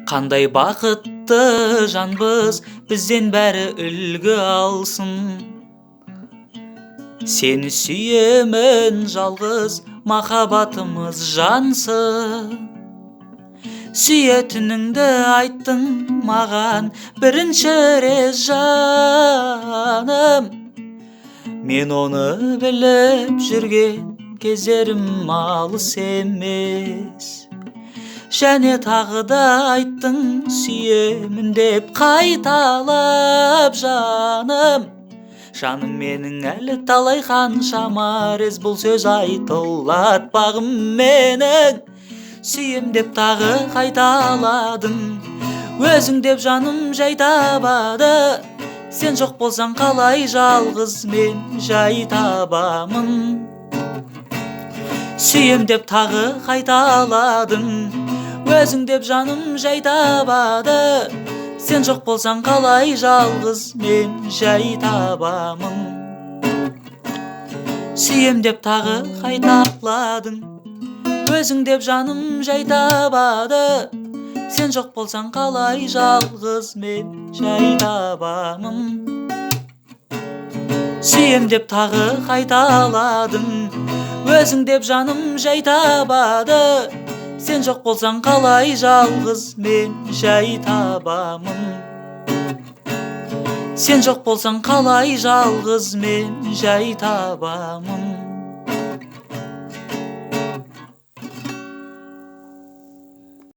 Кандай бақытты жанбыз, бізден бәрі үлгі алсын. Сені сүйемін жалғыз, махаббатымыз жансын. Сүйетініңді айттың маған бірінші рет жаным. Мен оны біліп жүрген кездерім алыс емес. Және тағы да айттың сүйемін деп қайталап жаным. Жаным менің әлі талай қаншама рет бұл сөз айтылады бағым менің. Сүйем деп тағы қайталадың, өзің деп жаным жай табады. Сен жоқ болсаң қалай жалғыз мен жай табамын. Сүйем деп тағы қайталадың, өзің деп жаным жай табады. Сен жоқ болсаң қалай жалғыз мен жай табамын. Сүйем деп тағы қайталадың, өзің деп жаным жай табады. Сен жоқ болсаң қалай жалғыз мен жай табамын. Сүйем деп тағы қайталадың, өзің деп жаным жай табады. Сен жоқ болсаң қалай жалғыз мен жай табамын. Сен жоқ болсаң қалай жалғыз мен жай табамын.